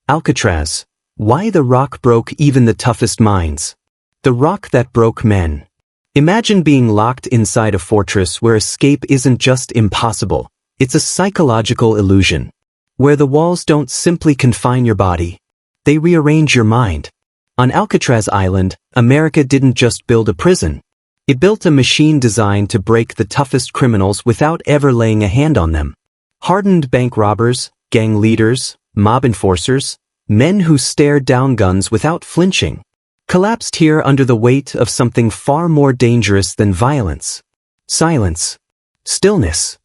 Alcatraz. Why the rock broke even the toughest minds. The rock that broke men. Imagine being locked inside a fortress where escape isn't just impossible, it's a psychological illusion. Where the walls don't simply confine your body, they rearrange your mind. On Alcatraz Island, America didn't just build a prison. It built a machine designed to break the toughest criminals without ever laying a hand on them. Hardened bank robbers, gang leaders, mob enforcers, men who stared down guns without flinching, collapsed here under the weight of something far more dangerous than violence. Silence. Stillness.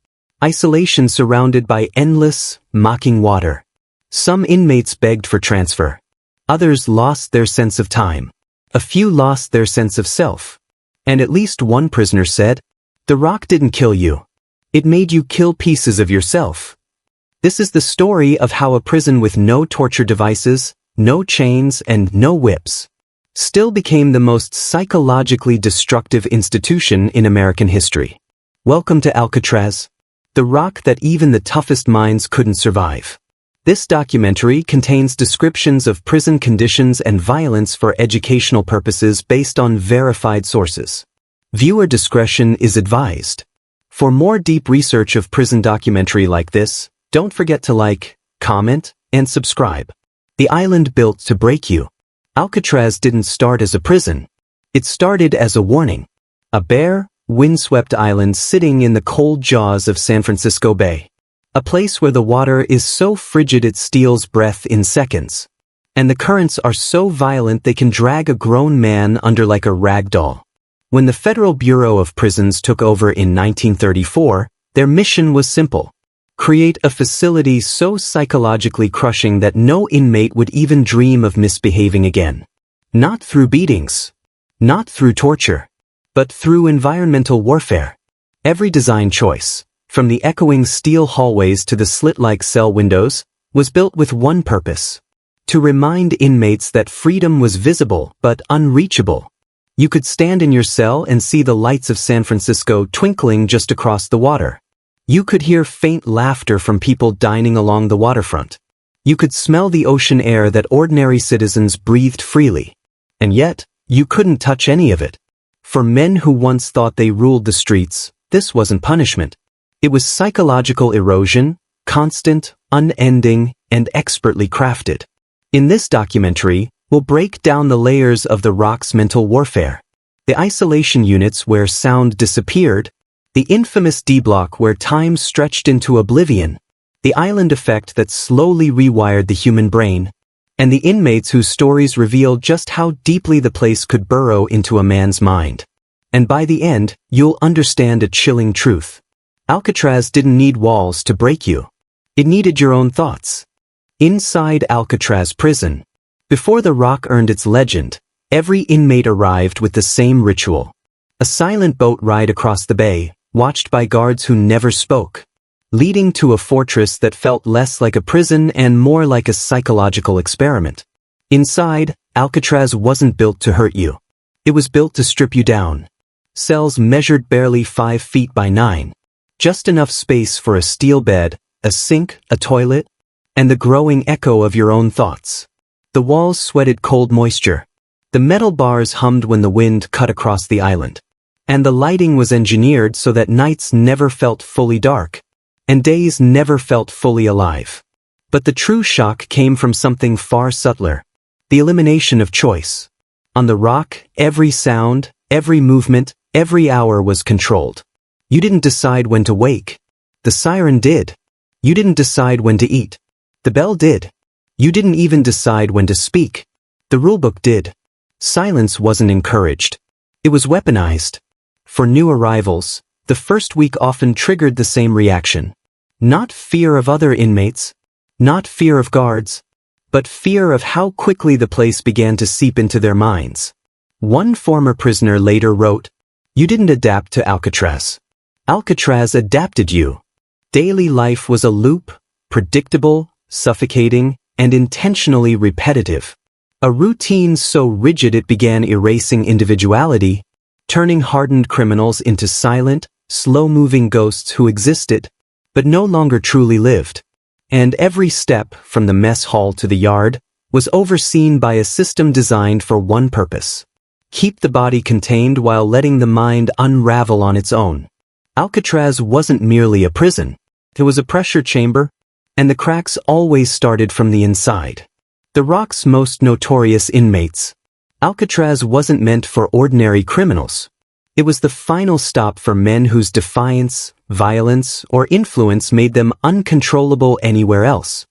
Isolation surrounded by endless, mocking water. Some inmates begged for transfer. Others lost their sense of time. A few lost their sense of self. And at least one prisoner said, "The rock didn't kill you. It made you kill pieces of yourself." This is the story of how a prison with no torture devices, no chains, and no whips still became the most psychologically destructive institution in American history. Welcome to Alcatraz, the rock that even the toughest minds couldn't survive. This documentary contains descriptions of prison conditions and violence for educational purposes based on verified sources. Viewer discretion is advised. For more deep research of prison documentary like this, don't forget to like, comment, and subscribe. The island built to break you. Alcatraz didn't start as a prison. It started as a warning. A bare, windswept island sitting in the cold jaws of San Francisco Bay. A place where the water is so frigid it steals breath in seconds. And the currents are so violent they can drag a grown man under like a rag doll. When the Federal Bureau of Prisons took over in 1934, their mission was simple. Create a facility so psychologically crushing that no inmate would even dream of misbehaving again. Not through beatings. Not through torture. But through environmental warfare. Every design choice, from the echoing steel hallways to the slit-like cell windows, was built with one purpose. To remind inmates that freedom was visible but unreachable. You could stand in your cell and see the lights of San Francisco twinkling just across the water. You could hear faint laughter from people dining along the waterfront. You could smell the ocean air that ordinary citizens breathed freely. And yet, you couldn't touch any of it. For men who once thought they ruled the streets, this wasn't punishment. It was psychological erosion, constant, unending, and expertly crafted. In this documentary, we'll break down the layers of the rock's mental warfare. The isolation units where sound disappeared, the infamous D-block where time stretched into oblivion, the island effect that slowly rewired the human brain, and the inmates whose stories reveal just how deeply the place could burrow into a man's mind. And by the end, you'll understand a chilling truth. Alcatraz didn't need walls to break you. It needed your own thoughts. Inside Alcatraz prison, before the rock earned its legend, every inmate arrived with the same ritual. A silent boat ride across the bay, watched by guards who never spoke, leading to a fortress that felt less like a prison and more like a psychological experiment. Inside, Alcatraz wasn't built to hurt you. It was built to strip you down. Cells measured barely 5 feet by 9. Just enough space for a steel bed, a sink, a toilet, and the growing echo of your own thoughts. The walls sweated cold moisture. The metal bars hummed when the wind cut across the island. And the lighting was engineered so that nights never felt fully dark, and days never felt fully alive. But the true shock came from something far subtler. The elimination of choice. On the rock, every sound, every movement, every hour was controlled. You didn't decide when to wake. The siren did. You didn't decide when to eat. The bell did. You didn't even decide when to speak. The rulebook did. Silence wasn't encouraged. It was weaponized. For new arrivals, the first week often triggered the same reaction. Not fear of other inmates, not fear of guards, but fear of how quickly the place began to seep into their minds. One former prisoner later wrote, "You didn't adapt to Alcatraz. Alcatraz adapted you." Daily life was a loop, predictable, suffocating, and intentionally repetitive. A routine so rigid it began erasing individuality, turning hardened criminals into silent, slow-moving ghosts who existed, but no longer truly lived. And every step, from the mess hall to the yard, was overseen by a system designed for one purpose: keep the body contained while letting the mind unravel on its own. Alcatraz wasn't merely a prison. It was a pressure chamber, and the cracks always started from the inside. The Rock's most notorious inmates. Alcatraz wasn't meant for ordinary criminals. It was the final stop for men whose defiance, violence, or influence made them uncontrollable anywhere else.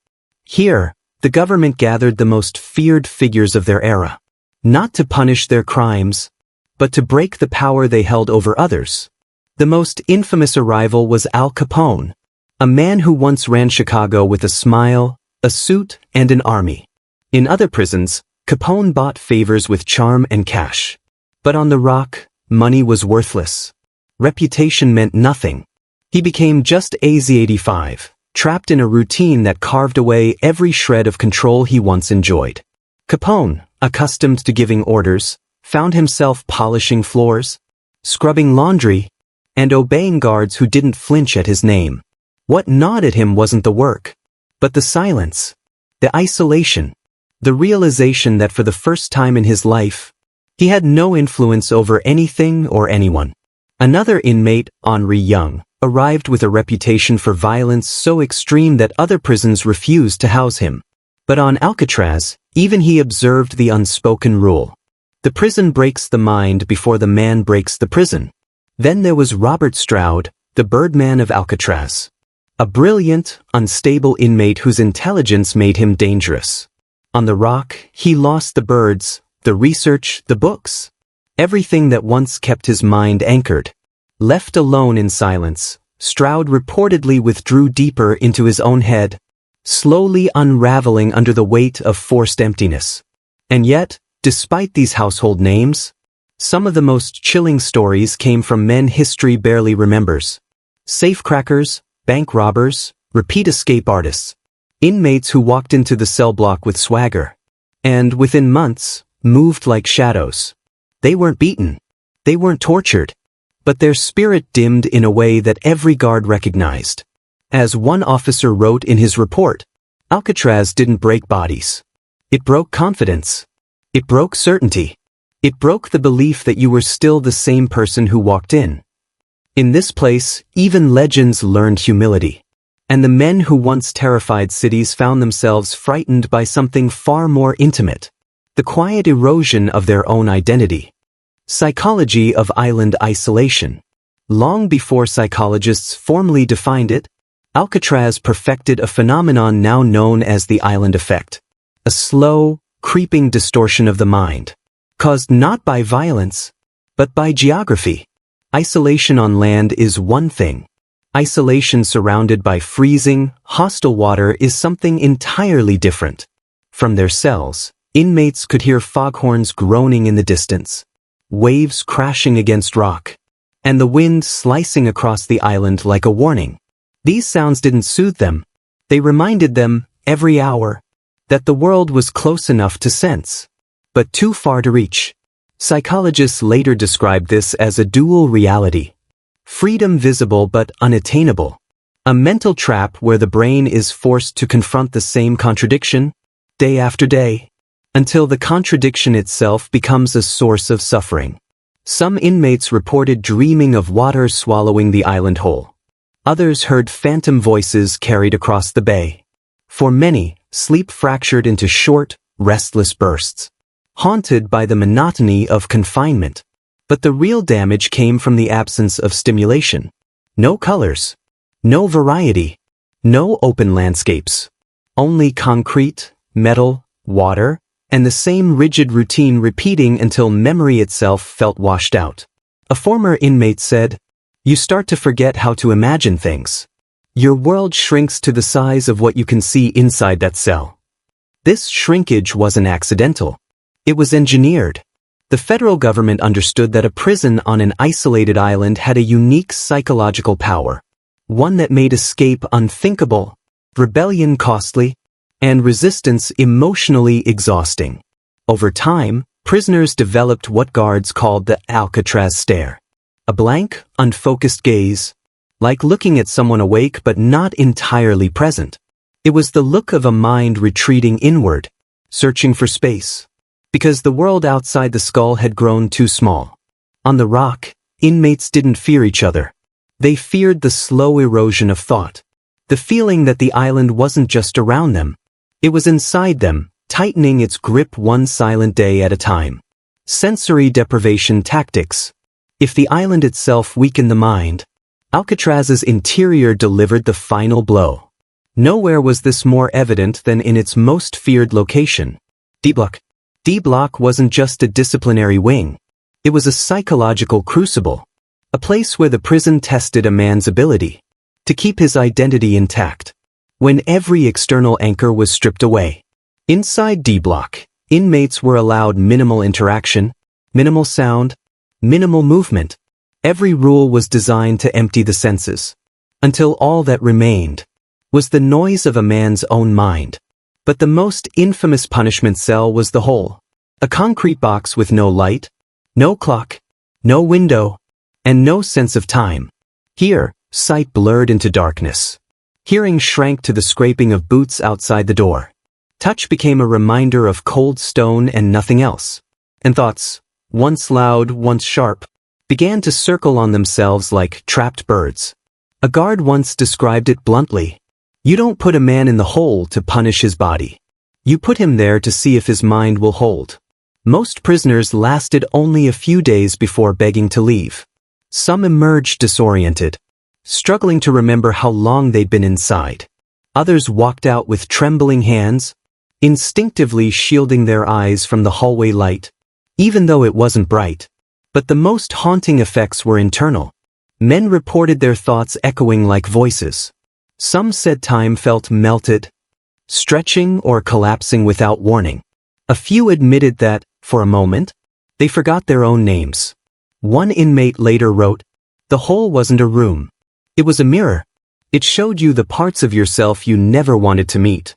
Here, the government gathered the most feared figures of their era, not to punish their crimes, but to break the power they held over others. The most infamous arrival was Al Capone, a man who once ran Chicago with a smile, a suit, and an army. In other prisons, Capone bought favors with charm and cash. But on the Rock, money was worthless. Reputation meant nothing. He became just AZ-85, trapped in a routine that carved away every shred of control he once enjoyed. Capone, accustomed to giving orders, found himself polishing floors, scrubbing laundry, and obeying guards who didn't flinch at his name. What gnawed at him wasn't the work, but the silence, the isolation, the realization that for the first time in his life, he had no influence over anything or anyone. Another inmate, Henri Young, arrived with a reputation for violence so extreme that other prisons refused to house him. But on Alcatraz, even he observed the unspoken rule: the prison breaks the mind before the man breaks the prison. Then there was Robert Stroud, the Birdman of Alcatraz. A brilliant, unstable inmate whose intelligence made him dangerous. On the Rock, he lost the birds, the research, the books. Everything that once kept his mind anchored. Left alone in silence, Stroud reportedly withdrew deeper into his own head, slowly unraveling under the weight of forced emptiness. And yet, despite these household names, some of the most chilling stories came from men history barely remembers. Safecrackers, bank robbers, repeat escape artists. Inmates who walked into the cell block with swagger. And within months, moved like shadows. They weren't beaten. They weren't tortured. But their spirit dimmed in a way that every guard recognized. As one officer wrote in his report, Alcatraz didn't break bodies. It broke confidence. It broke certainty. It broke the belief that you were still the same person who walked in. In this place, even legends learned humility. And the men who once terrified cities found themselves frightened by something far more intimate: the quiet erosion of their own identity. Psychology of island isolation. Long before psychologists formally defined it, Alcatraz perfected a phenomenon now known as the island effect. A slow, creeping distortion of the mind, caused not by violence, but by geography. Isolation on land is one thing. Isolation surrounded by freezing, hostile water is something entirely different. From their cells, inmates could hear foghorns groaning in the distance, waves crashing against rock, and the wind slicing across the island like a warning. These sounds didn't soothe them. They reminded them, every hour, that the world was close enough to sense, but too far to reach. Psychologists later described this as a dual reality. Freedom visible but unattainable. A mental trap where the brain is forced to confront the same contradiction, day after day, until the contradiction itself becomes a source of suffering. Some inmates reported dreaming of water swallowing the island whole. Others heard phantom voices carried across the bay. For many, sleep fractured into short, restless bursts, haunted by the monotony of confinement. But the real damage came from the absence of stimulation. No colors, no variety, no open landscapes. Only concrete, metal, water, and the same rigid routine repeating until memory itself felt washed out. A former inmate said, "You start to forget how to imagine things. Your world shrinks to the size of what you can see inside that cell." This shrinkage wasn't accidental. It was engineered. The federal government understood that a prison on an isolated island had a unique psychological power, one that made escape unthinkable, rebellion costly, and resistance emotionally exhausting. Over time, prisoners developed what guards called the Alcatraz stare. A blank, unfocused gaze, like looking at someone awake but not entirely present. It was the look of a mind retreating inward, searching for space, because the world outside the skull had grown too small. On the rock, inmates didn't fear each other. They feared the slow erosion of thought, the feeling that the island wasn't just around them. It was inside them, tightening its grip one silent day at a time. Sensory deprivation tactics. If the island itself weakened the mind, Alcatraz's interior delivered the final blow. Nowhere was this more evident than in its most feared location, D Block. D Block wasn't just a disciplinary wing. It was a psychological crucible, a place where the prison tested a man's ability to keep his identity intact when every external anchor was stripped away. Inside D Block, inmates were allowed minimal interaction, minimal sound, minimal movement. Every rule was designed to empty the senses, until all that remained was the noise of a man's own mind. But the most infamous punishment cell was the hole, a concrete box with no light, no clock, no window, and no sense of time. Here, sight blurred into darkness. Hearing shrank to the scraping of boots outside the door. Touch became a reminder of cold stone and nothing else. And thoughts, once loud, once sharp, began to circle on themselves like trapped birds. A guard once described it bluntly. You don't put a man in the hole to punish his body. You put him there to see if his mind will hold. Most prisoners lasted only a few days before begging to leave. Some emerged disoriented, struggling to remember how long they'd been inside. Others walked out with trembling hands, instinctively shielding their eyes from the hallway light, even though it wasn't bright. But the most haunting effects were internal. Men reported their thoughts echoing like voices. Some said time felt melted, stretching or collapsing without warning. A few admitted that, for a moment, they forgot their own names. One inmate later wrote, "The hole wasn't a room. It was a mirror. It showed you the parts of yourself you never wanted to meet."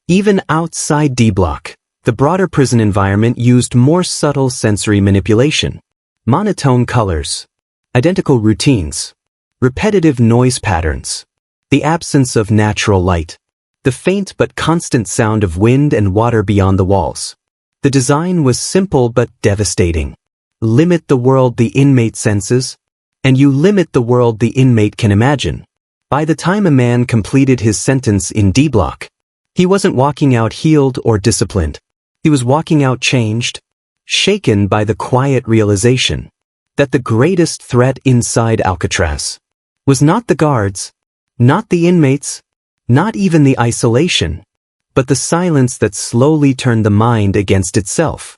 Even outside D Block, the broader prison environment used more subtle sensory manipulation. Monotone colors, identical routines, repetitive noise patterns, the absence of natural light, the faint but constant sound of wind and water beyond the walls. The design was simple but devastating. Limit the world the inmate senses, and you limit the world the inmate can imagine. By the time a man completed his sentence in D Block, he wasn't walking out healed or disciplined. He was walking out changed, shaken by the quiet realization that the greatest threat inside Alcatraz was not the guards, not the inmates, not even the isolation, but the silence that slowly turned the mind against itself.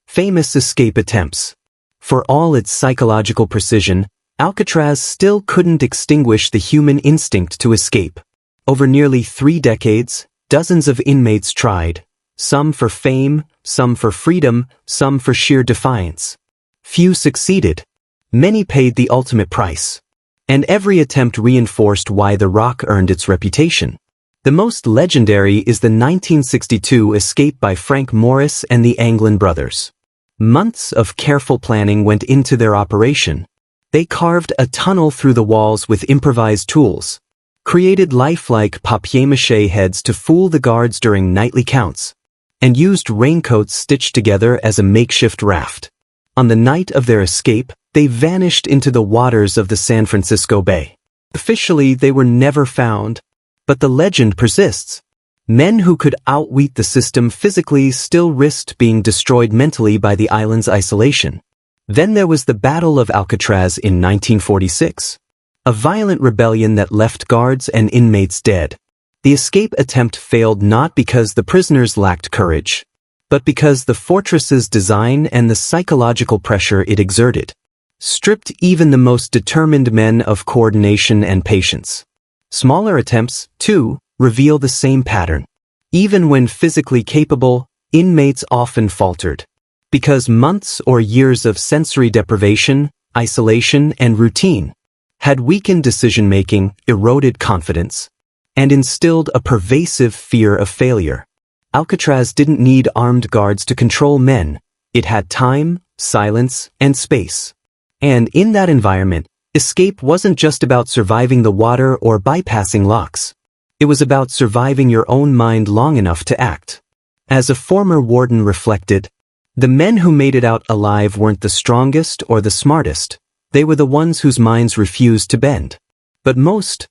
Famous escape attempts. For all its psychological precision, Alcatraz still couldn't extinguish the human instinct to escape. Over nearly 3 decades, dozens of inmates tried, some for fame, some for freedom, some for sheer defiance. Few succeeded. Many paid the ultimate price. And every attempt reinforced why the Rock earned its reputation. The most legendary is the 1962 escape by Frank Morris and the Anglin brothers. Months of careful planning went into their operation. They carved a tunnel through the walls with improvised tools, created lifelike papier-mâché heads to fool the guards during nightly counts, and used raincoats stitched together as a makeshift raft. On the night of their escape, they vanished into the waters of the San Francisco Bay. Officially, they were never found, but the legend persists. Men who could outwit the system physically still risked being destroyed mentally by the island's isolation. Then there was the Battle of Alcatraz in 1946, a violent rebellion that left guards and inmates dead. The escape attempt failed not because the prisoners lacked courage, but because the fortress's design and the psychological pressure it exerted stripped even the most determined men of coordination and patience. Smaller attempts, too, reveal the same pattern. Even when physically capable, inmates often faltered, because months or years of sensory deprivation, isolation, and routine had weakened decision-making, eroded confidence, and instilled a pervasive fear of failure. Alcatraz didn't need armed guards to control men. It had time, silence, and space. And in that environment, escape wasn't just about surviving the water or bypassing locks. It was about surviving your own mind long enough to act. As a former warden reflected, the men who made it out alive weren't the strongest or the smartest. They were the ones whose minds refused to bend. But most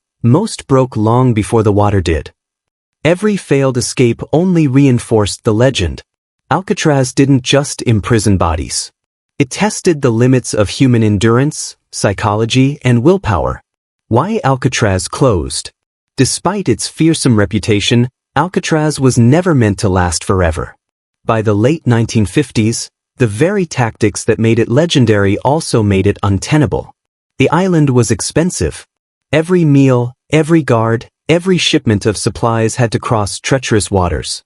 broke long before the water did. Every failed escape only reinforced the legend. Alcatraz didn't just imprison bodies. It tested the limits of human endurance, psychology, and willpower. Why Alcatraz closed? Despite its fearsome reputation, Alcatraz was never meant to last forever. By the late 1950s, the very tactics that made it legendary also made it untenable. The island was expensive. Every meal, every guard, every shipment of supplies had to cross treacherous waters.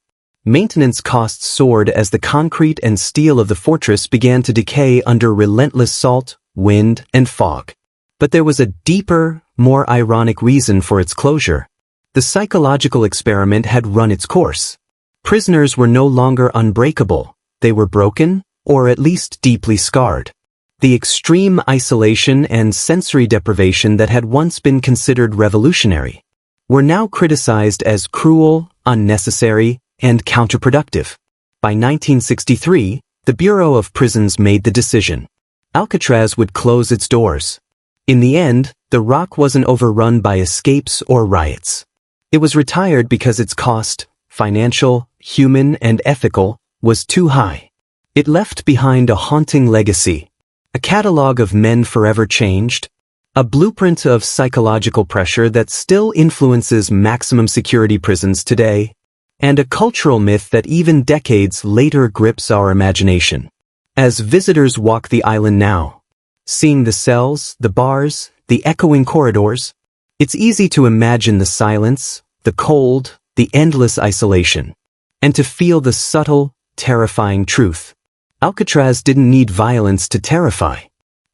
Maintenance costs soared as the concrete and steel of the fortress began to decay under relentless salt, wind, and fog. But there was a deeper, more ironic reason for its closure. The psychological experiment had run its course. Prisoners were no longer unbreakable. They were broken, or at least deeply scarred. The extreme isolation and sensory deprivation that had once been considered revolutionary were now criticized as cruel, unnecessary, and counterproductive. By 1963, the Bureau of Prisons made the decision. Alcatraz would close its doors. In the end, the Rock wasn't overrun by escapes or riots. It was retired because its cost, financial, human, and ethical, was too high. It left behind a haunting legacy, a catalog of men forever changed, a blueprint of psychological pressure that still influences maximum security prisons today, and a cultural myth that even decades later grips our imagination. As visitors walk the island now, seeing the cells, the bars, the echoing corridors, it's easy to imagine the silence, the cold, the endless isolation, and to feel the subtle, terrifying truth. Alcatraz didn't need violence to terrify.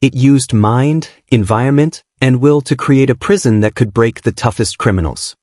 It used mind, environment, and will to create a prison that could break the toughest criminals.